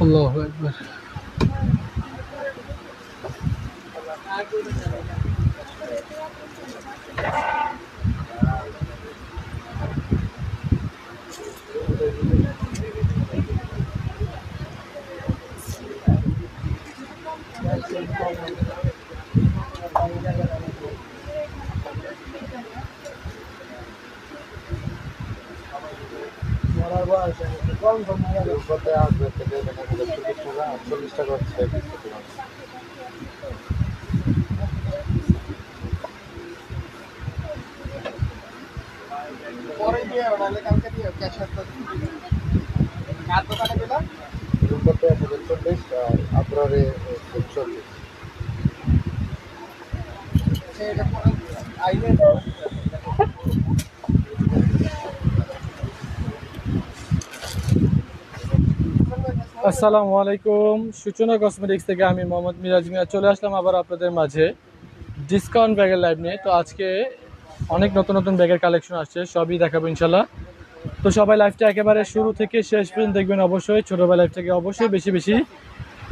আল্লাহু আকবার। পরে দিয়ে নাহলে কালকে দিয়ে ক্যাশার তো কার দোকানে দিলাম রূপতে 40 আপনারে 40 সেটা পরে আইলে আসসালামু আলাইকুম, সূচনা কসমেটিক্স থেকে আমি মোহাম্মদ মিরাজ মিয়া চলে আসলাম আবার আপনাদের মাঝে ডিসকাউন্ট ব্যাগের লাইভ নিয়ে। তো আজকে অনেক নতুন নতুন ব্যাগের কালেকশন আসছে, সবই দেখাবো ইনশাল্লাহ। তো সবাই লাইভটা একেবারে শুরু থেকে শেষ পর্যন্ত দেখবেন অবশ্যই। ছোটোবেলা লাইভ থেকে অবশ্যই বেশি বেশি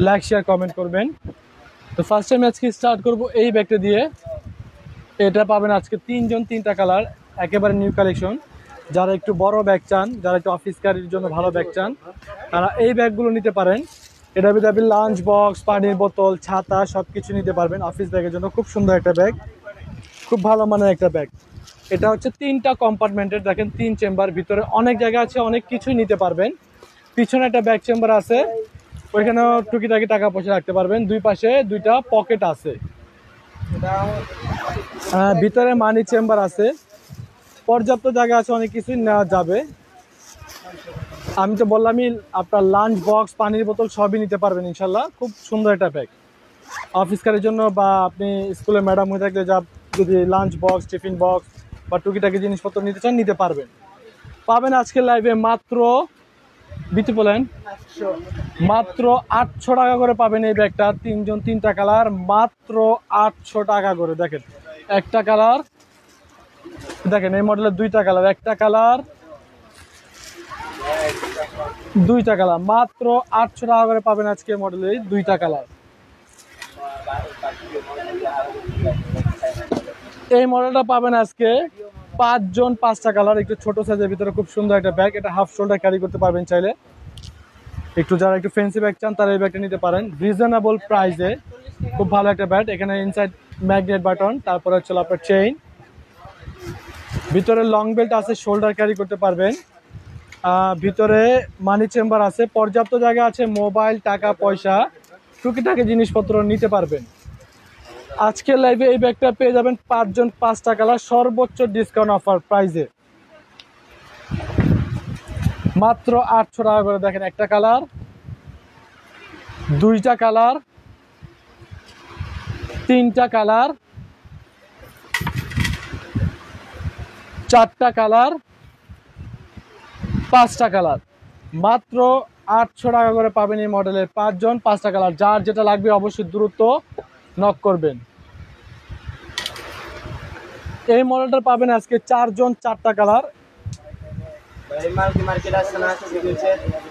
লাইক শেয়ার কমেন্ট করবেন। তো ফার্স্ট টাইম আজকে স্টার্ট করব এই ব্যাগটা দিয়ে। এটা পাবেন আজকে তিনটা কালার, একেবারে নিউ কালেকশন। যারা একটু বড় ব্যাগ চান, যারা একটু অফিস ক্যারির জন্য ভালো ব্যাগ চান, তারা এই ব্যাগগুলো নিতে পারেন। এটার ভিতরে আপনি লাঞ্চ বক্স, পানির বোতল, ছাতা সব কিছু নিতে পারবেন অফিস ব্যাগের জন্য। খুব সুন্দর একটা ব্যাগ, খুব ভালো মানের একটা ব্যাগ। এটা হচ্ছে 3টা কম্পার্টমেন্টের, দেখেন 3 চেম্বার, ভিতরে অনেক জায়গা আছে, অনেক কিছুই নিতে পারবেন। পিছনে একটা ব্যাগ চেম্বার আছে, ওইখানেও টুকিটাকি টাকা পয়সা রাখতে পারবেন। দুই পাশে 2টা পকেট আছে। ভিতরে মানি চেম্বার আছে, পর্যাপ্ত জায়গা আছে, অনেক কিছুই নেওয়া যাবে। আমি তো বললামই, আপনার লাঞ্চ বক্স, পানির বোতল সবই নিতে পারবেন ইনশাল্লাহ। খুব সুন্দর একটা ব্যাগ অফিস কারের জন্য, বা আপনি স্কুলে ম্যাডাম হয়ে থাকলে যা যদি লাঞ্চ বক্স, টিফিন বক্স বা টুকিটাকি জিনিসপত্র নিতে চান নিতে পারবেন। পাবেন আজকের লাইভে মাত্র বিতি বলেন মাত্র 800 টাকা করে পাবেন এই ব্যাগটা। 3টা কালার, মাত্র 800 টাকা করে। দেখেন একটা কালার, দেখেন এই মডেলের 2টা কালার, একটা কালার, 2টা কালার, মাত্র 800 টাকা করে পাবেন আজকে মডেলের 2টা কালার। এই মডেলটা পাবেন আজকে 5 জন 5টা কালার, একটু ছোট সাইজের ভিতরে খুব সুন্দর একটা ব্যাগ। এটা হাফ শোল্ডার ক্যারি করতে পারবেন চাইলে। একটু যারা একটু ফ্যান্সি ব্যাগ চান তারা এই ব্যাগটা নিতে পারেন রিজনেবল প্রাইসে। খুব ভালো একটা ব্যাগ। এখানে ইনসাইড ম্যাগনেট বাটন, তারপরে হচ্ছে আপনার চেইন, ভিতরে লং বেল্ট আছে, শোল্ডার ক্যারি করতে পারবেন। ভিতরে মানি চেম্বার আছে, পর্যাপ্ত জায়গা আছে, মোবাইল, টাকা পয়সা, টুকিটাকি জিনিসপত্র নিতে পারবেন। আজকের লাইভে এই ব্যাগটা পেয়ে যাবেন 5 জন 5টা কালার, সর্বোচ্চ ডিসকাউন্ট অফার প্রাইসে মাত্র 800 টাকা করে। দেখেন একটা কালার, 2টা কালার, 3টা কালার, 4টা কালার, 5টা কালার, মাত্র 800 টাকা করে পাবেন এই মডেলের 5 জন 5টা কালার। যার যেটা লাগবে অবশ্যই দ্রুত নক করবেন। এই মডেলটা পাবেন আজকে 4 জন 4টা কালার।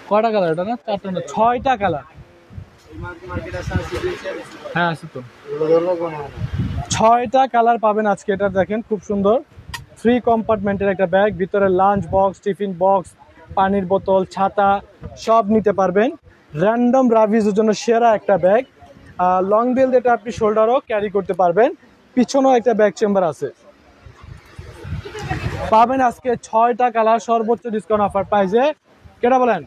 কয়টা কালার এটা? না 4টা না 6টা কালার। হ্যাঁ আছে তো, 6টা কালার পাবেন আজকে। এটা দেখেন খুব সুন্দর 3 কম্পার্টমেন্টের একটা ব্যাগ, ভিতরে লাঞ্চ বক্স, টিফিন বক্স, পানির বোতল, ছাতা সব নিতে পারবেন। র্যান্ডম রাভিজের জন্য সেরা একটা ব্যাগ। লং বেল যেটা আপনি শোল্ডারও ক্যারি করতে পারবেন। পিছনেও একটা ব্যাগ চেম্বার আছে। পাবেন আজকে 6টা কালার, সর্বোচ্চ ডিসকাউন্ট অফার প্রাইসে। কেটা বলেন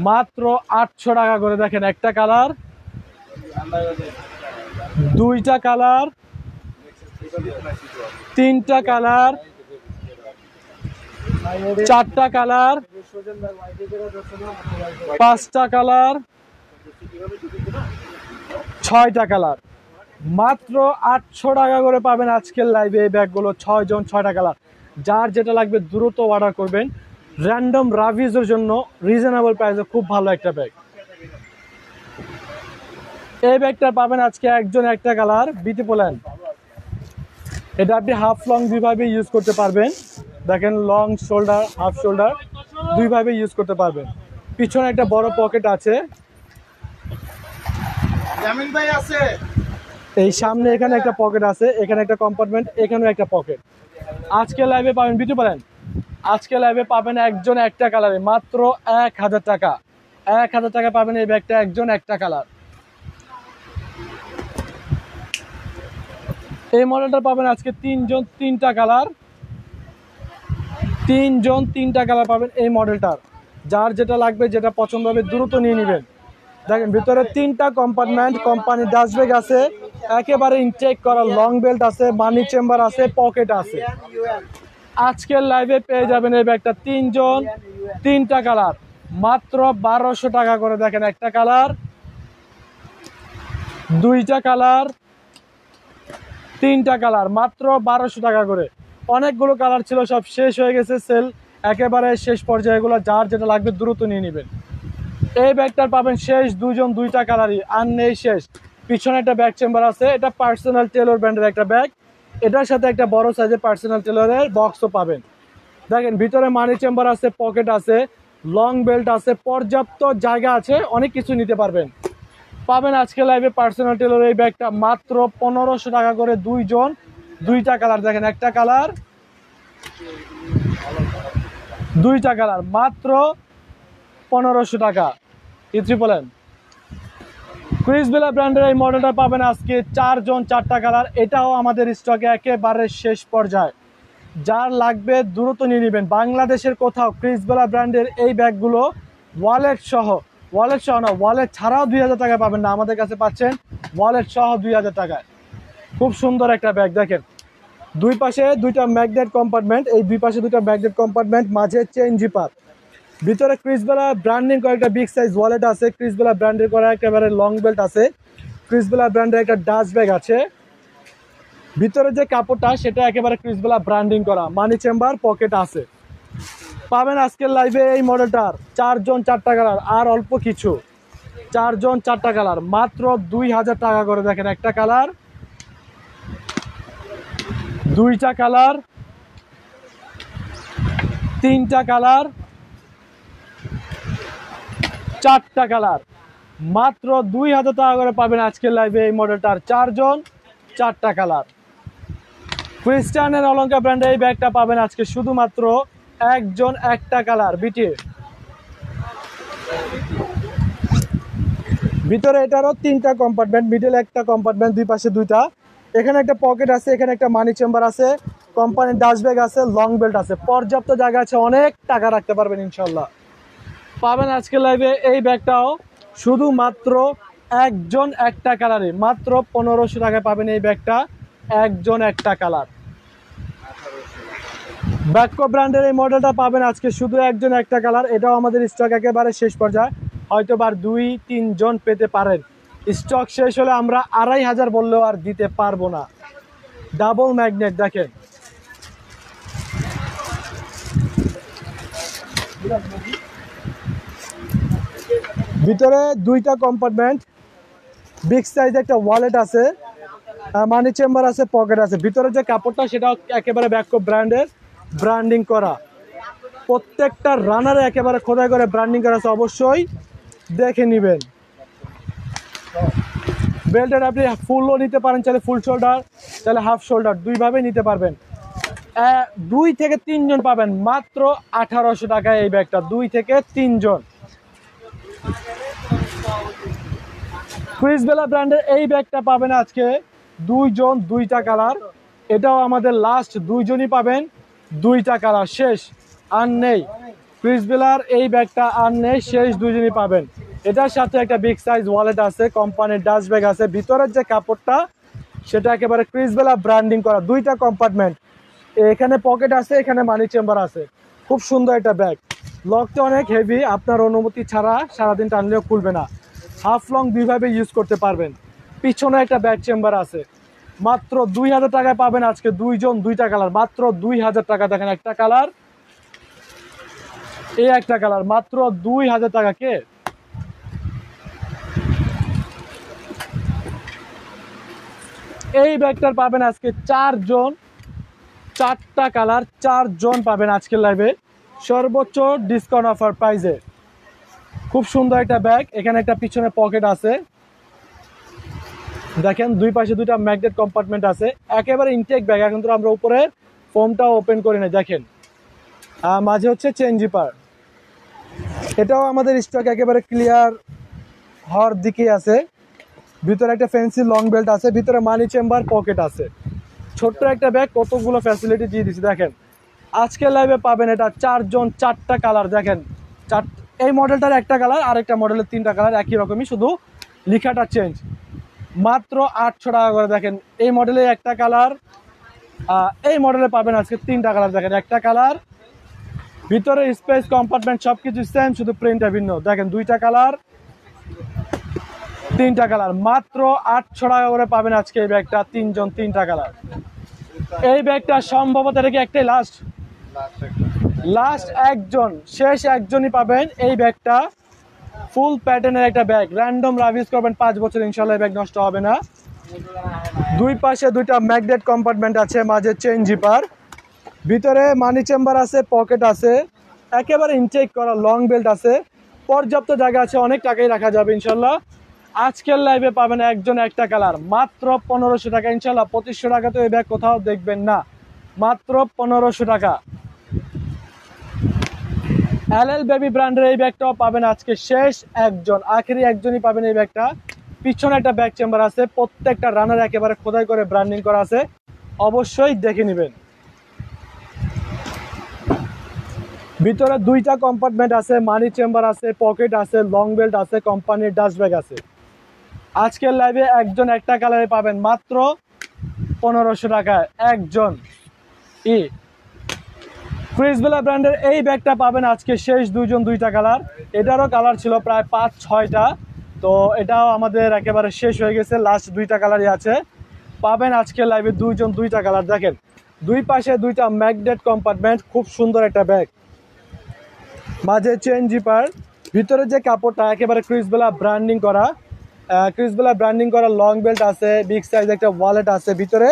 মাত্র 800 টাকা করে। দেখেন একটা কালার, 2টা কালার, 3টা কালার, 4টা কালার, 5টা কালার, 6টা কালার, মাত্র 800 টাকা করে পাবেন আজকের লাইভে এই ব্যাগগুলো। 6 জন 6টা কালার। যার যেটা লাগবে দ্রুত অর্ডার করবেন। র্যান্ডম রাভিজের জন্য রিজনেবল প্রাইসে খুব ভালো একটা ব্যাগ। এই ব্যাগটা পাবেন আজকে একজন একটা কালার বিটি পোল্যান্ড। এটা আপনি হাফ লং দুইভাবে ইউজ করতে পারবেন। দেখেন লং শোল্ডার হাফ শোল্ডার দুইভাবে ইউজ করতে পারবেন। পিছনে একটা বড় পকেট আছে, জামিল ভাই আছে। এই সামনে এখানে একটা পকেট আছে, এখানে একটা কম্পার্টমেন্ট, এখানেও একটা পকেট। আজকে লাইভে পাবেন বিটি পোল্যান্ড, আজকে লাইভে পাবেন একজন একটা কালারে মাত্র 1000 টাকা। 1000 টাকা পাবেন এই ব্যাগটা একজন একটা কালার। এই মডেলটা পাবেন আজকে তিনজন তিনটা কালার, তিনজন তিনটা কালার পাবেন এই মডেলটার। যার যেটা লাগবে যেটা পছন্দ হবে দ্রুত নিয়ে নেবেন। দেখেন ভিতরে তিনটা কম্পার্টমেন্ট, কোম্পানি ডাস্ট ব্যাগ আছে, একেবারে ইনটেক করা লং বেল্ট আছে, মানি চেম্বার আছে, পকেট আছে। আজকের লাইভে পেয়ে যাবেন এই ব্যাগটা তিনজন তিনটা কালার মাত্র 1200 টাকা করে। দেখেন একটা কালার, দুইটা কালার, তিনটা কালার মাত্র 1200 টাকা করে। অনেকগুলো কালার ছিল, সব শেষ হয়ে গেছে, সেল একেবারে শেষ পর্যায়ে। এগুলো যার যেটা লাগবে দ্রুত নিয়ে নেবেন। এই ব্যাগটার পাবেন শেষ দুইজন দুইটা কালারই, আর নেই শেষ। পিছনে একটা ব্যাগ চেম্বার আছে, এটা পার্সোনাল টেলর ব্র্যান্ডের একটা ব্যাগ। এটার সাথে একটা বড় সাইজের পার্সোনাল টেলরের বক্সও পাবেন। দেখেন ভিতরে মানি চেম্বার আছে, পকেট আছে, লং বেল্ট আছে, পর্যাপ্ত জায়গা আছে, অনেক কিছু নিতে পারবেন। পাবেন আজকে লাইভে পার্সোনাল টেলর এই ব্যাগটা মাত্র 1500 টাকা করে, দুইজন দুইটা কালার। দেখেন একটা কালার, দুইটা কালার মাত্র 1500 টাকা। বলেন ক্রিসবেলা ব্র্যান্ডের এই মডেলটা পাবেন আজকে চারজন চারটা কালার। এটাও আমাদের স্টকে একেবারে শেষ পর্যায়ে। যার লাগবে দ্রুত নিয়ে নেবেন। বাংলাদেশের কোথাও ক্রিসবেলা ব্র্যান্ডের এই ব্যাগগুলো ওয়ালেট সহ না, ওয়ালেট ছাড়াও 2000 টাকায় পাবেন না, আমাদের কাছে পাচ্ছেন ওয়ালেট সহ 2000 টাকায়। খুব সুন্দর একটা ব্যাগ। দেখেন দুই পাশে দুইটা ম্যাগনেট কম্পার্টমেন্ট, এই দুই পাশে দুইটা ম্যাগনেট কম্পার্টমেন্ট, মাঝে চেইন জিপার। ভিতরে ক্রিসবেলা ব্র্যান্ডিং করা একটা বিগ সাইজ ওয়ালেট আছে, ক্রিসবেলা ব্র্যান্ডের করা একেবারে লং বেল্ট আছে, ক্রিসবেলা ব্র্যান্ডের একটা ডাস্ট ব্যাগ আছে। ভিতরে যে কাপড়টা সেটা একেবারে ক্রিসবেলা ব্র্যান্ডিং করা, মানি চেম্বার, পকেট আছে। পাবেন আজকের লাইভে এই মডেলটার চারজন চারটা কালার, আর অল্প কিছু, চারজন চারটা কালার মাত্র 2000 টাকা করে। দেখেন একটা কালার, দুইটা কালার, তিনটা কালার, চারটা কালার মাত্র 2000 টাকা করে পাবেন আজকের লাইভে এই মডেলটার চারজন চারটা কালার। ক্রিস্টিয়ানের অলঙ্কার ব্র্যান্ডের এই ব্যাগটা পাবেন আজকে শুধুমাত্র একজন একটা কালার বিটি। ভিতরে এটারও তিনটা কম্পার্টমেন্ট, মিডল একটা কম্পার্টমেন্ট, দুই পাশে দুইটা। এখানে একটা পকেট আছে, এখানে একটা মানি চেম্বার আছে, কোম্পানির ডাস্ট ব্যাগ আছে, লং বেল্ট আছে, পর্যাপ্ত জায়গা আছে, অনেক টাকা রাখতে পারবেন ইনশাল্লাহ। পাবেন আজকে লাইভে এই ব্যাগটাও শুধুমাত্র একজন একটা কালারে, মাত্র 1500 টাকায় পাবেন এই ব্যাগটা একজন একটা কালার। ব্যাকো ব্র্যান্ডের এই মডেলটা পাবেন আজকে শুধু একজন একটা কালার। এটাও আমাদের স্টক একেবারে শেষ পর্যায়ে, হয়তো বা 2-3 জন পেতে পারেন। স্টক শেষ হলে আমরা 2500 বললেও আর দিতে পারবো না। ডাবল ম্যাগনেট দেখেন, ভিতরে দুইটা কম্পার্টমেন্ট, বিগ সাইজ একটা ওয়ালেট আছে, মানি চেম্বার আছে, পকেট আছে। ভিতরে যে কাপড়টা সেটাও একেবারে ব্যাকো ব্র্যান্ডের ব্র্যান্ডিং করা, প্রত্যেকটা রানারে একেবারে খোদাই করে ব্র্যান্ডিং করা আছে, অবশ্যই দেখে নেবেন। বেল্টের আপনি ফুলও নিতে পারেন, চাইলে ফুল শোল্ডার, চাইলে হাফ শোল্ডার, দুইভাবে নিতে পারবেন। 2 থেকে 3 জন পাবেন মাত্র 1800 টাকায় এই ব্যাগটা, 2 থেকে 3 জন। ক্রিসবেলা ব্র্যান্ডের এই ব্যাগটা পাবেন আজকে 2 জন দুইটা কালার। এটাও আমাদের লাস্ট 2 জনই পাবেন, দুইটা কালার শেষ আর নেই। ক্রিসবেলার এই ব্যাগটা আর নেই, শেষ 2 জনই পাবেন। এটার সাথে একটা বিগ সাইজ ওয়ালেট আছে, কোম্পানির ডাস্ট ব্যাগ আছে। ভিতরের যে কাপড়টা সেটা একেবারে ক্রিসবেলা ব্র্যান্ডিং করা, দুইটা কম্পার্টমেন্ট, এখানে পকেট আছে, এখানে মানি চেম্বার আছে। খুব সুন্দর একটা ব্যাগ, লকটা অনেক হেভি, আপনার অনুমতি ছাড়া সারাদিন টানলেও খুলবে না। হাফ লং দুইভাবে ইউজ করতে পারবেন। পিছনে একটা ব্যাগ চেম্বার আছে। মাত্র 2000 টাকায় পাবেন আজকে 2 জন দুইটা কালার, মাত্র 2000 টাকা। দেখেন একটা কালার, এই একটা কালার, মাত্র 2000 টাকা। কে এই ব্যাগটার পাবেন আজকে 4 জন, 4টা কালার, 4 জন পাবেন আজকের লাইভে সর্বোচ্চ ডিসকাউন্ট অফার প্রাইজে। খুব সুন্দর একটা ব্যাগ, এখানে একটা পিছনে পকেট আছে, দেখেন দুই পাশে দুইটা ম্যাগনেট কম্পার্টমেন্ট আছে, একেবারে ইনটেক ব্যাগ। এখন তো আমরা উপরে ফোমটাও ওপেন করি না, দেখেন মাঝে হচ্ছে চেন জিপার। এটাও আমাদের স্টক একেবারে ক্লিয়ার হওয়ার দিকে আছে। ভিতরে একটা ফ্যান্সি লং বেল্ট আছে, ভিতরে মানি চেম্বার পকেট আছে, ছোট্ট একটা ব্যাগ, কতগুলো ফ্যাসিলিটি দিয়ে দিচ্ছি। দেখেন আজকের লাইভে পাবেন এটা 4 জন, 4টা কালার। দেখেন এই মডেলটার একটা কালার, আরেকটা মডেলের 3টা কালার, একই রকমই, শুধু লেখাটা চেঞ্জ। মাত্র 800 টাকা করে। দেখেন এই মডেলে একটা কালার, এই মডেলে পাবেন আজকে 3টা কালার। দেখেন একটা কালার, ভিতরে স্পেস কম্পার্টমেন্ট সবকিছু সেম, শুধু প্রিন্টটা ভিন্ন। দেখেন 2টা কালার, 3টা কালার, মাত্র 800 টাকা করে পাবেন আজকে এই ব্যাগটা। 3 জন, 3টা কালার। এই ব্যাগটা সম্ভবত এটা কি একটাই লাস্ট একজন, শেষ একজনই পাবেন এই ব্যাগটা। ফুল প্যাটার্নের একটা ব্যাগ, র্যান্ডম রাভিস করবেন 5 বছর, ইনশাল্লাহ এই ব্যাগ নষ্ট হবে না। দুই পাশে দুইটা ম্যাগনেট কম্পার্টমেন্ট আছে, মাঝে চেইন জিপার, ভিতরে মানি চেম্বার আছে, পকেট আছে, একেবারে ইনটেক করা লং বেল্ট আছে, পর্যাপ্ত জায়গা আছে, অনেক টাকাই রাখা যাবে ইনশাল্লাহ। আজকের লাইভে পাবেন একজন একটা কালার, মাত্র 1500 টাকা ইনশাল্লাহ। 2500 টাকা তো এই ব্যাগ কোথাও দেখবেন না, মাত্র 1500 টাকা। এলএল বেবি ব্র্যান্ডের এই ব্যাগটাও পাবেন আজকে শেষ একজন, আখেরি একজনই পাবেন এই ব্যাগটা। পিছনে একটা ব্যাগ চেম্বার আছে, প্রত্যেকটা রানার একেবারে খোদাই করে ব্র্যান্ডিং করা আছে, অবশ্যই দেখে নেবেন। ভিতরে 2টা কম্পার্টমেন্ট আছে, মানি চেম্বার আছে, পকেট আছে, লং বেল্ট আছে, কোম্পানির ডাস্ট ব্যাগ আছে। আজকের লাইভে একজন একটা কালারে পাবেন মাত্র 1500 টাকায় একজন। ক্রিসবেলা ব্র্যান্ডের এই ব্যাগটা পাবেন আজকে শেষ 2 জন, 2টা কালার। এটারও কালার ছিল প্রায় 5-6টা, তো এটাও আমাদের একেবারে শেষ হয়ে গেছে, লাস্ট 2টা কালারই আছে। পাবেন আজকের লাইভে 2 জন, 2টা কালার। দেখেন দুই পাশে 2টা ম্যাগনেট কম্পার্টমেন্ট, খুব সুন্দর একটা ব্যাগ, মাঝে চেন জিপার, ভিতরে যে কাপড়টা একেবারে ক্রিসবেলা ব্র্যান্ডিং করা লং বেল্ট আছে, বিগ সাইজ একটা ওয়ালেট আছে, ভিতরে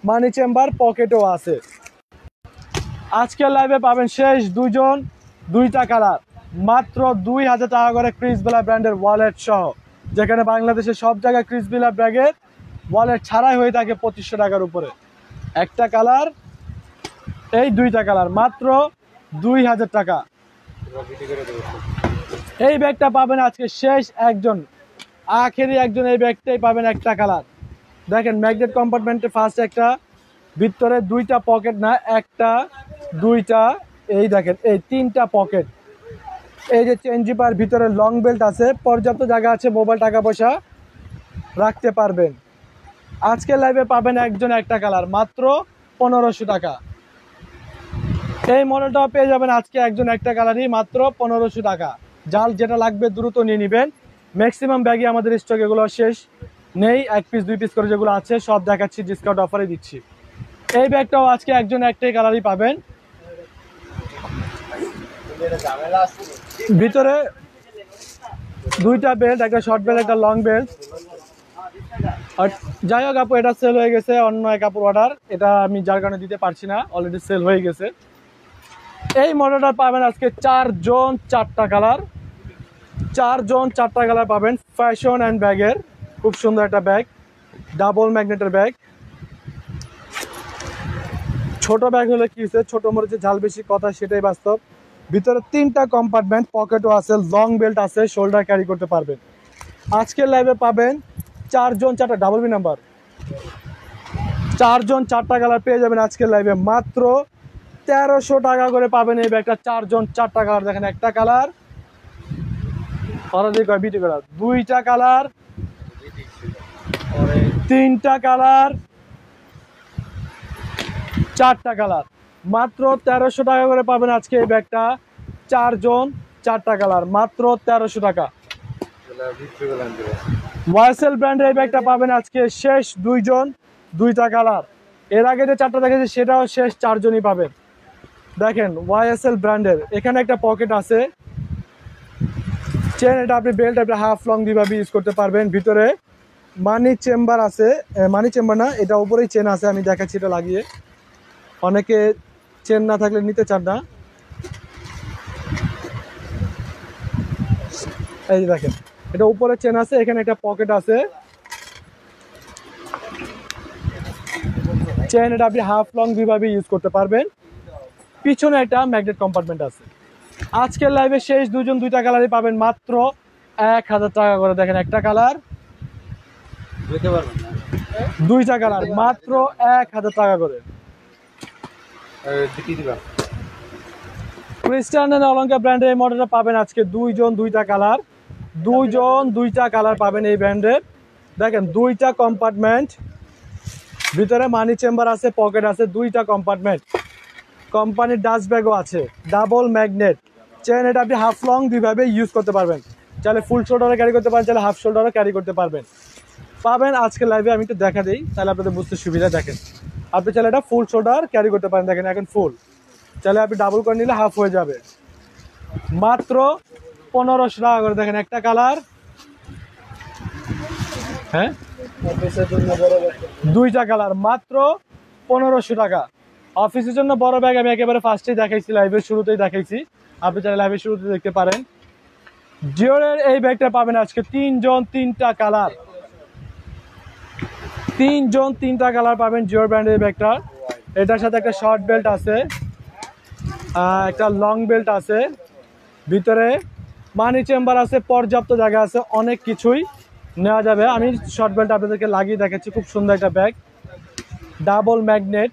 মানি চেম্বার পকেটও আছে। আজকের লাইভে পাবেন শেষ 2 জন, 2টা কালার, মাত্র 2000 টাকা করে ক্রিসবেলা ব্র্যান্ডের ওয়ালেট সহ, যেখানে বাংলাদেশের সব জায়গায় ক্রিসবেলা ব্যাগের ওয়ালেট ছাড়াই হয়ে থাকে 2500 টাকার উপরে। একটা কালার, এই 2টা কালার, মাত্র 2000 টাকা। এই ব্যাগটা পাবেন আজকে শেষ একজন, আখেরি একজন, এই ব্যাগটাই পাবেন একটা কালার। দেখেন ম্যাগনেট কম্পার্টমেন্টে ফার্স্ট একটা, ভিতরে 2টা পকেট, না একটা, 2টা, এই দেখেন এই 3টা পকেট, এই যে চেন জিপার, ভিতরে লং বেল্ট আছে, পর্যাপ্ত জায়গা আছে, মোবাইল টাকা পয়সা রাখতে পারবেন। আজকের লাইভে পাবেন একজন একটা কালার, মাত্র 1500 টাকা। এই মডেলটাও পেয়ে যাবেন আজকে একজন একটা কালারই, মাত্র 1500 টাকা। যার যেটা লাগবে দ্রুত নিয়ে নেবেন। ম্যাক্সিমাম ব্যাগই আমাদের স্টক এগুলো শেষ নেই, 1 পিস 2 পিস করে যেগুলো আছে সব দেখাচ্ছি, ডিসকাউন্ট অফারে দিচ্ছি। এই ব্যাগটাও আজকে একজন একটাই কালারই পাবেন। ভিতরে 2টা বেল্ট, একটা শর্ট বেল্ট, একটা লং বেল্ট। আর যাই হোক আপু, এটা সেল হয়ে গেছে, অন্য এক কাপড় অর্ডার, এটা আমি যার কারণে দিতে পারছি না, অলরেডি সেল হয়ে গেছে। এই মডেলটা পাবেন আজকে 4 জন, 4টা কালার, 4 জন 4টা কালার পাবেন। ফ্যাশন অ্যান্ড ব্যাগের খুব সুন্দর একটা ব্যাগ, ডাবল ম্যাগনেটের ব্যাগ। ছোট ব্যাগ হলে কি হচ্ছে, ছোট মরিচে ঝাল বেশি, কথা সেটাই বাস্তব। ভিতরে 3টা কম্পার্টমেন্ট, পকেটও আছে, লং বেল্ট আছে, শোল্ডার ক্যারি করতে পারবেন। আজকের লাইভে পাবেন 4 জন 4টা, ডাবল বি নাম্বার, 4 জন 4টা কালার পেয়ে যাবেন আজকের লাইভে, মাত্র 1300 টাকা করে পাবেন এই ব্যাগটা। 4 জন 4টা কালার, দেখেন একটা কালার, বিটি কালার, 2টা কালার, 3টা কালার, 4টা কালার, মাত্র 1300 টাকা করে পাবেন আজকে এই ব্যাগটা। 4 জন 4টা কালার, মাত্র 1300 টাকা। ওয়াইএসএল ব্র্যান্ডের এই ব্যাগটা পাবেন আজকে শেষ 2 জন, 2টা কালার। এর আগে যে 4টা দেখেছি সেটাও শেষ, 4 জনই পাবেন। দেখেন ওয়াইএসএল ব্র্যান্ডের, এখানে একটা পকেট আছে, চেন, এটা আপনি বেল্ট, আপনি হাফ লং দুইভাবে ইউজ করতে পারবেন। ভিতরে মানি চেম্বার আছে, মানি চেম্বার না, এটা উপরেই চেন আছে, আমি দেখাচ্ছি এটা লাগিয়ে। অনেকে চেন না থাকলে নিতে চান না। এই যে দেখেন, এটা উপরে চেন আছে, এখানে একটা পকেট আছে চেন, এটা আপনি হাফ লং দুইভাবে ইউজ করতে পারবেন। পিছনে একটা ম্যাগনেট কম্পার্টমেন্ট আছে। আজকের লাইভে শেষ দুজন দুইটা কালারই পাবেন মাত্র 1000 টাকা করে। দেখেন একটা কালার, দুইটা কালার মাত্র 1000 টাকা করে। ক্রিস্টিয়ান এন্ড অলঙ্কার ব্র্যান্ডের এই মডেলটা পাবেন আজকে দুইজন দুইটা কালার, দুইজন দুইটা কালার পাবেন এই ব্র্যান্ডের। দেখেন দুইটা কম্পার্টমেন্ট, ভিতরে মানি চেম্বার আছে, পকেট আছে, দুইটা কম্পার্টমেন্ট, কোম্পানির ডাস্ট ব্যাগও আছে, ডাবল ম্যাগনেট চেন। এটা আপনি হাফ লং দুইভাবে ইউজ করতে পারবেন, চাইলে ফুল শোল্ডারে ক্যারি করতে পারেন, চাইলে হাফ শোল্ডারে ক্যারি করতে পারবেন। পাবেন আজকে লাইভে, আমি একটু দেখা দিই তাহলে আপনাদের বুঝতে সুবিধা। দেখেন আপনি চাইলে এটা ফুল শোল্ডার ক্যারি করতে পারেন, দেখেন এখন ফুল, চাইলে আপনি ডাবল করে নিলে হাফ হয়ে যাবে। মাত্র 1500 টাকা করে। দেখেন একটা কালার, হ্যাঁ দুইটা কালার মাত্র 1500 টাকা। অফিসের জন্য বড় ব্যাগ আমি একেবারে ফার্স্টেই দেখাইছি, লাইভের শুরুতেই দেখাইছি, আপনি চাইলে লাইভের শুরুতে দেখতে পারেন। ডিওরের এই ব্যাগটা পাবেন আজকে তিনজন তিনটা কালার, তিনজন তিনটা কালার পাবেন জিওর ব্র্যান্ডের এই ব্যাগটা। এটার সাথে একটা শর্ট বেল্ট আছে, একটা লং বেল্ট আছে, ভিতরে মানি চেম্বার আছে, পর্যাপ্ত জায়গা আছে, অনেক কিছুই নেওয়া যাবে। আমি শর্ট বেল্ট আপনাদেরকে লাগিয়ে দেখাচ্ছি, খুব সুন্দর একটা ব্যাগ, ডাবল ম্যাগনেট।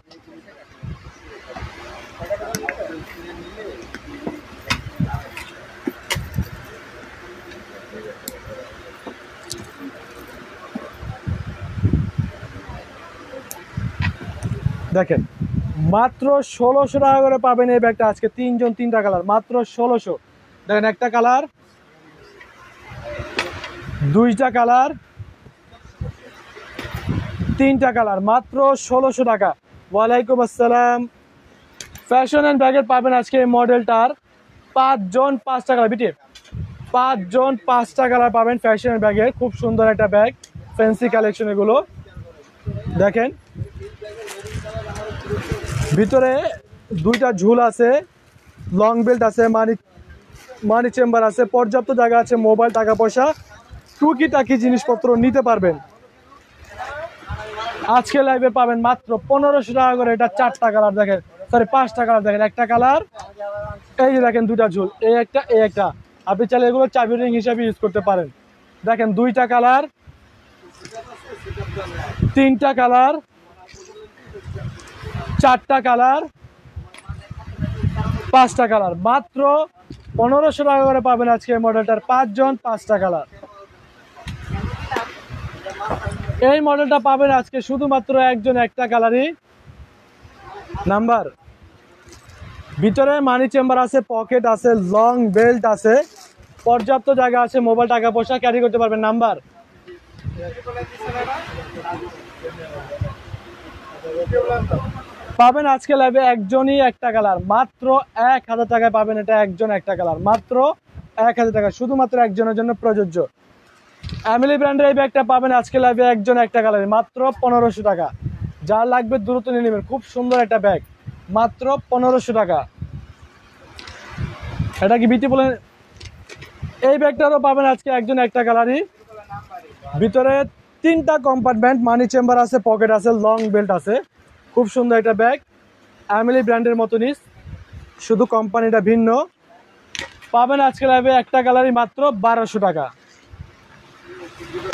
দেখেন মাত্র 1600 টাকা করে পাবেন এই ব্যাগটা আজকে, তিনজন তিনটা কালার মাত্র 1600। দেখেন একটা কালার, দুইটা কালার, তিনটা কালার মাত্র 1600 টাকা। ওয়ালাইকুম আসসালাম। ফ্যাশন অ্যান্ড ব্যাগের পাবেন আজকে এই মডেলটার 5জন 5টা কালার, বিটি 5জন 5টা কালার পাবেন ফ্যাশন অ্যান্ড ব্যাগের। খুব সুন্দর একটা ব্যাগ, ফ্যান্সি কালেকশন এগুলো। দেখেন ভিতরে দুইটা ঝুল আছে, লং বেল্ট আছে, মানি চেম্বার আছে, পর্যাপ্ত জায়গা আছে, মোবাইল টাকা পয়সা টুকিটাকি জিনিসপত্র নিতে পারবেন। আজকে লাইভে পাবেন মাত্র 1500 টাকা করে। এটা 4টা কালার, দেখেন সরি 5টা কালার। দেখেন একটা কালার, এই যে দেখেন দুইটা ঝুল, এই একটা এই একটা, আপনি চাইলে এগুলো চাবি রিং হিসাবে ইউজ করতে পারেন। দেখেন দুইটা কালার, তিনটা কালার, 4টা কালার, 5টা কালার মাত্র 1500 টাকা করে পাবেন আজকে মডেলটার 5জন 5টা কালার। এই মডেলটা পাবেন আজকে শুধুমাত্র একজন একটা কালারই নাম্বার। ভিতরে মানি চেম্বার আছে, পকেট আছে, লং বেল্ট আছে, পর্যাপ্ত জায়গা আছে, মোবাইল টাকা পয়সা ক্যারি করতে পারবেন নাম্বার। পাবেন আজকে লাইভে একজনই একটা কালার, মাত্র 1000 টাকায় পাবেন এটা, একজন একটা কালার মাত্র 1000 টাকা, শুধুমাত্র একজনের জন্য প্রযোজ্য। অ্যামিলি ব্র্যান্ডের এই ব্যাগটা পাবেন আজকে লাইভে একজন একটা কালার মাত্র 1500 টাকা। যার লাগবে দ্রুত নিয়ে নেবেন, খুব সুন্দর একটা ব্যাগ মাত্র 1500 টাকা। এটা কি বিটি বলেন? এই ব্যাগটারও পাবেন আজকে একজন একটা কালারই। ভিতরে 3টা কম্পার্টমেন্ট, মানি চেম্বার আছে, পকেট আছে, লং বেল্ট আছে, খুব সুন্দর একটা ব্যাগ। অ্যামিলি ব্র্যান্ডের মতনই, শুধু কোম্পানিটা ভিন্ন। পাবেন আজকে লাইভে একটা কালারই মাত্র 1200 টাকা।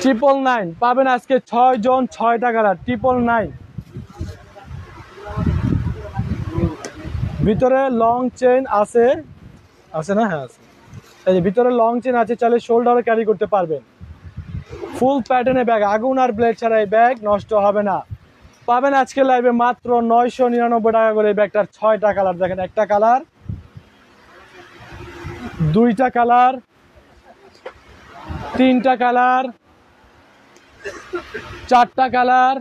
999 পাবেন আজকে 6জন 6টা কালার, 999। ভিতরে লং চেন আছে, আছে না? হ্যাঁ আছে। এই যে ভিতরে লং চেন আছে, চাইলে শোল্ডারে ক্যারি করতে পারবেন। ফুল প্যাটার্নের ব্যাগ, আগুন আর ব্লেড ছাড়া এই ব্যাগ নষ্ট হবে না। পাবেন আজকে লাইভে মাত্র 999 টাকা করে এই ব্যাগটার 6টা কালার। দেখেন একটা কালার, দুইটা কালার, তিনটা কালার, 4টা কালার,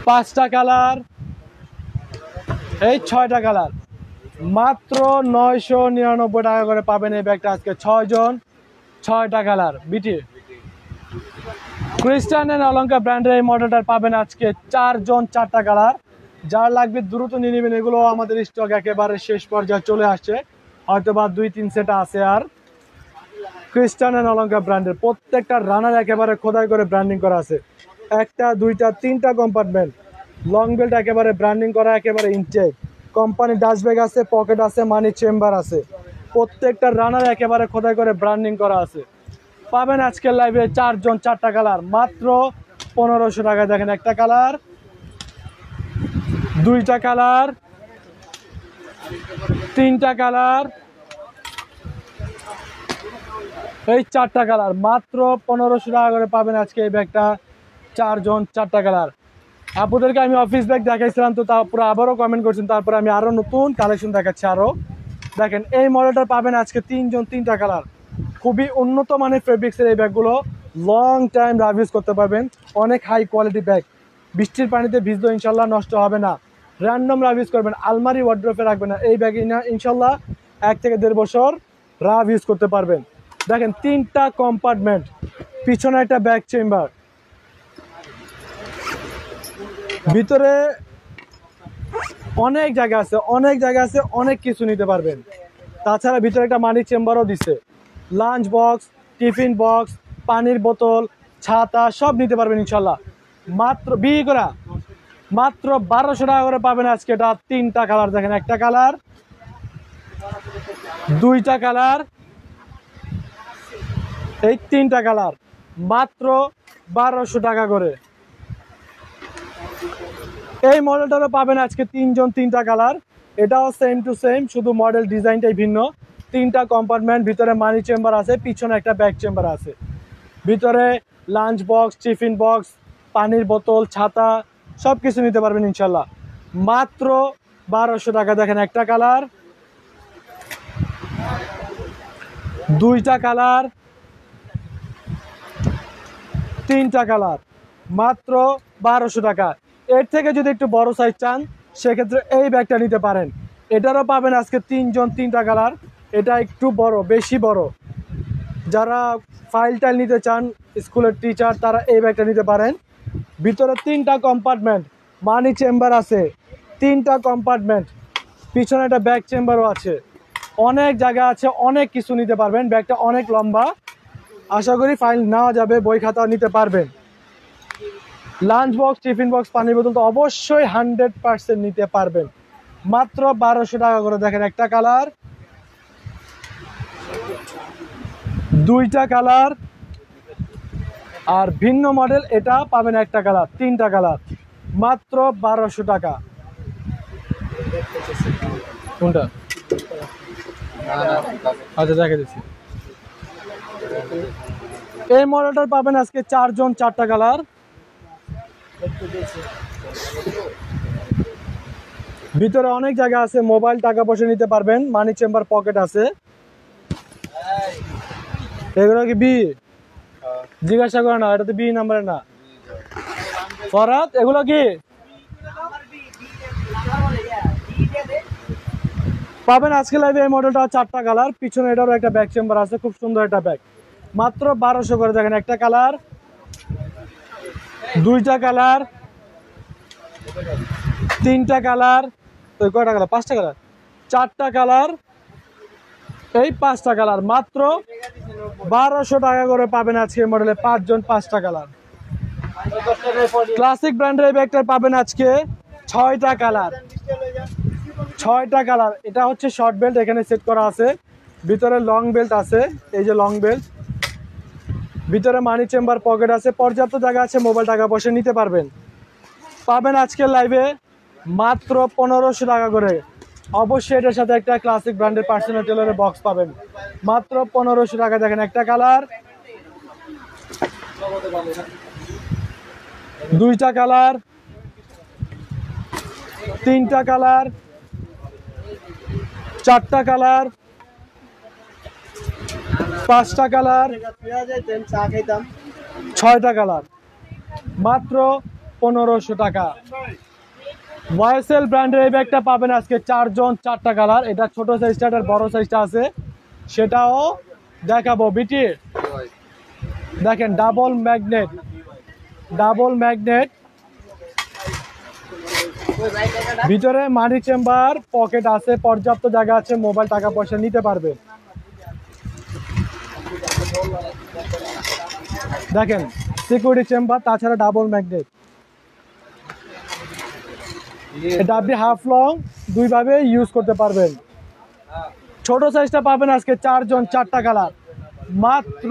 5টা কালার, এই 6টা কালার মাত্র 999 টাকা করে পাবেন এই ব্যাগটা আজকে, 6জন 6টা কালার। বিটি ক্রিস্টান এন্ড অলঙ্কার ব্র্যান্ডের এই মডেলটা পাবেন আজকে 4 জন 4টা কালার। যার লাগবে দ্রুত নিয়ে নেবেন, এগুলো আমাদের স্টক একেবারে শেষ পর্যায়ে চলে আসছে, হয়তো বা 2-3 সেট আছে। আর ক্রিস্টান এন্ড অলঙ্কার ব্র্যান্ডের প্রত্যেকটা রানার একেবারে খোদাই করে ব্র্যান্ডিং করা আছে, 1টা 2টা 3টা কম্পার্টমেন্ট, লং বেল্ট একেবারে ব্র্যান্ডিং করা, একেবারে ইনটেক, কোম্পানি ডাস্ট ব্যাগ আছে, পকেট আছে, মানি চেম্বার আছে, প্রত্যেকটা রানার একেবারে খোদাই করে ব্র্যান্ডিং করা আছে। পাবেন আজকের লাইভে 4 জন 4টা কালার মাত্র 1500 টাকা। দেখেন একটা কালার, 2টা কালার, 3টা কালার, এই 4টা কালার মাত্র 1500 টাকা করে পাবেন আজকে এই ব্যাগটা। 4 জন 4টা কালার। আপনাদেরকে আমি অফিস ব্যাগ দেখাইছিলাম, তো তারপরে আবারও কমেন্ট করছেন, তারপরে আমি আরো নতুন কালেকশন দেখাচ্ছি আরো। দেখেন এই মডেলটা পাবেন আজকে 3 জন 3টা কালার। খুবই উন্নত মানের ফেব্রিক্সের এই ব্যাগগুলো, লং টাইম রাফ ইউজ করতে পারবেন, অনেক হাই কোয়ালিটি ব্যাগ, বৃষ্টির পানিতে ভিজলেও ইনশাল্লাহ নষ্ট হবে না। র্যান্ডম রাফ ইউজ করবেন, আলমারি ওয়ার্ড্রোপে রাখবেন না, এই ব্যাগে ইনশাল্লাহ 1 থেকে 1.5 বছর রাফ ইউজ করতে পারবেন। দেখেন 3টা কম্পার্টমেন্ট, পিছনে একটা ব্যাগ চেম্বার, ভিতরে অনেক জায়গা আছে, অনেক কিছু নিতে পারবেন। তাছাড়া ভিতরে একটা মানি চেম্বারও দিছে, লাঞ্চ বক্স, টিফিন বক্স, পানির বোতল, ছাতা সব নিতে পারবেন ইনশাল্লাহ। মাত্র বিয়ে করা মাত্র 1200 টাকা করে পাবেন আজকে এটা। 3টা কালার, দেখেন একটা কালার, 2টা কালার, এই 3টা কালার মাত্র 1200 টাকা করে। এই মডেলটারও পাবেন আজকে 3 জন 3টা কালার, এটাও সেম টু সেম, শুধু মডেল ডিজাইনটাই ভিন্ন। 3টা কম্পার্টমেন্ট, ভিতরে মানি চেম্বার আছে, পিছনে একটা ব্যাগ চেম্বার আছে, ভিতরে লাঞ্চ বক্স, টিফিন বক্স, পানির বোতল, ছাতা সব কিছু নিতে পারবেন ইনশাল্লাহ মাত্র 1200 টাকা। দেখেন একটা কালার, 2টা কালার, 3টা কালার মাত্র 1200 টাকা। এর থেকে যদি একটু বড় সাইজ চান সেক্ষেত্রে এই ব্যাগটা নিতে পারেন, এটারও পাবেন আজকে 3 জন 3টা কালার। এটা একটু বড়, বেশি বড়, যারা ফাইল টাইল নিতে চান, স্কুলের টিচার, তারা এই ব্যাগটা নিতে পারেন। ভিতরে 3টা কম্পার্টমেন্ট, মানি চেম্বার আছে, 3টা কম্পার্টমেন্ট, পিছনে একটা ব্যাগ চেম্বারও আছে, অনেক জায়গা আছে, অনেক কিছু নিতে পারবেন। ব্যাগটা অনেক লম্বা, আশা করি ফাইল নেওয়া যাবে, বই খাতা নিতে পারবেন। লাঞ্চ বক্স, টিফিন বক্স, পানির বোতল তো অবশ্যই 100% নিতে পারবেন মাত্র 1200 টাকা করে। দেখেন একটা কালার, 2টা কালার, আর ভিন্ন মডেল এটা পাবেন একটা কালার, 3টা কালার মাত্র 1200 টাকা। কোনটা? আচ্ছা দেখে দিচ্ছি। এই মডেলটার পাবেন আজকে 4 জন 4টা কালার। ভিতরে অনেক জায়গা আছে, মোবাইল, টাকা পয়সা নিতে পারবেন, মানি চেম্বার, পকেট আছে। এগুলো কি বি? জিজ্ঞাসা করে না, এটা তো বি নাম্বারে না। ফরাত, এগুলো কি পাবেন আজকে লাইভে? এই মডেলটা 4টা কালার, পিছনে এটারও একটা ব্যাগ চেম্বার আছে, খুব সুন্দর একটা ব্যাগ মাত্র 1200 করে। দেখেন একটা কালার, 2টা কালার, 3টা কালার, তো কয়টা কালার? 5টা কালার, 4টা কালার, এই 5টা কালার মাত্র 1200 টাকা করে পাবেন আজকে মডেলে 5 জন 5টা কালার। ক্লাসিক ব্র্যান্ডের এই ব্যাগটা পাবেন আজকে 6টা কালার, 6টা কালার। এটা হচ্ছে শর্ট বেল্ট, এখানে সেট করা আছে, ভিতরে লং বেল্ট আছে, এই যে লং বেল্ট, ভিতরে মানি চেম্বার, পকেট আছে, পর্যাপ্ত জায়গা আছে, মোবাইল, টাকা পয়সা নিতে পারবেন। পাবেন আজকের লাইভে মাত্র 1500 টাকা করে। অবশ্যই এটার সাথে একটা ক্লাসিক ব্র্যান্ডের পার্সোনাল টেলারের বক্স পাবেন মাত্র 1500 টাকা। দেখেন একটা কালার, 2টা কালার, 3টা কালার, 4টা কালার, 5টা কালার, 6টা কালার মাত্র 1500 টাকা। ওয়াইএসএল ব্র্যান্ডের এই ব্যাগটা পাবেন আজকে 4 জন 4টা কালার। এটা ছোট সাইজটা, আর বড় সাইজটা আছে, সেটাও দেখাবো। বিটি দেখেন ডাবল ম্যাগনেট, ভিতরে মানি চেম্বার, পকেট আছে, পর্যাপ্ত জায়গা আছে, মোবাইল টাকা পয়সা নিতে পারবে। দেখেন সিকিউরিটি চেম্বার, তাছাড়া ডাবল ম্যাগনেট। এটা আপনি হাফ লং দুইভাবে ইউজ করতে পারবেন। ছোট সাইজটা পাবেন আজকে 4 জন 4টা কালার, মাত্র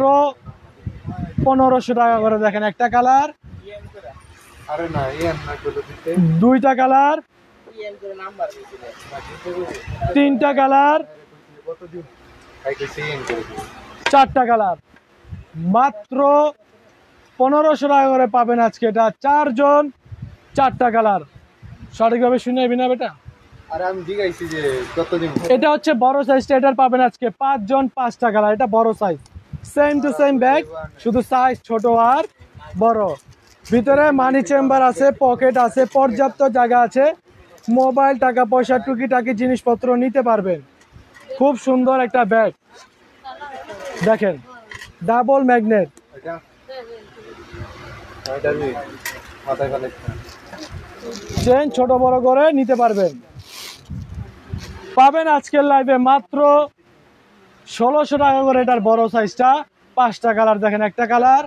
1500 টাকা করে। দেখেন একটা কালার, দুইটা কালার, তিনটা কালার, 4টা কালার, মাত্র 1500 টাকা করে পাবেন আজকে। এটা 4 জন 4টা কালার। সঠিকভাবে শুনে নেবি না বেটা? এটা হচ্ছে বড় সাইজটা, এটার পাবেন আজকে 5 জন 5টা কালার। এটা বড় size, same to same bag, শুধু সাইজ ছোট আর বড়। ভিতরে মানি চেম্বার আছে, পকেট আছে, পর্যাপ্ত জায়গা আছে, মোবাইল টাকা পয়সা টুকিটাকি জিনিসপত্র নিতে পারবেন। খুব সুন্দর একটা ব্যাগ। দেখেন ডাবল ম্যাগনেট, চেন ছোট বড় করে নিতে পারবেন। পাবেন আজকের লাইভে মাত্র 1600 টাকা করে। এটার বড় সাইজটা 5টা কালার। দেখেন একটা কালার,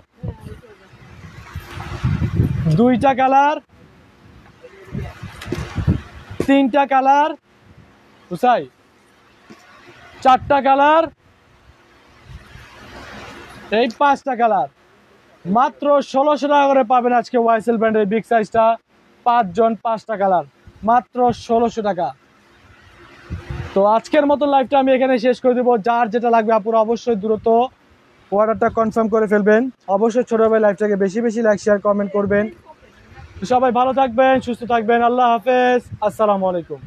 দুইটা কালার, তিনটা কালার, বুঝাই 4টা কালার, এই 5টা কালার। মাত্র 1600 টাকা করে পাবেন আজকে ওয়াইসেল ব্র্যান্ডের বিগ সাইজটা, 5 জন 5টা কালার, মাত্র 1600 টাকা। তো আজকের মতো লাইভটা আমি এখানে শেষ করে দেবো। যার যেটা লাগবে আপুরা অবশ্যই দ্রুত অর্ডারটা কনফার্ম করে ফেলবেন। অবশ্যই ছোট ভাই লাইভটাকে বেশি বেশি লাইক শেয়ার কমেন্ট করবেন। সবাই ভালো থাকবেন, সুস্থ থাকবেন। আল্লাহ হাফেজ, আসসালামু আলাইকুম।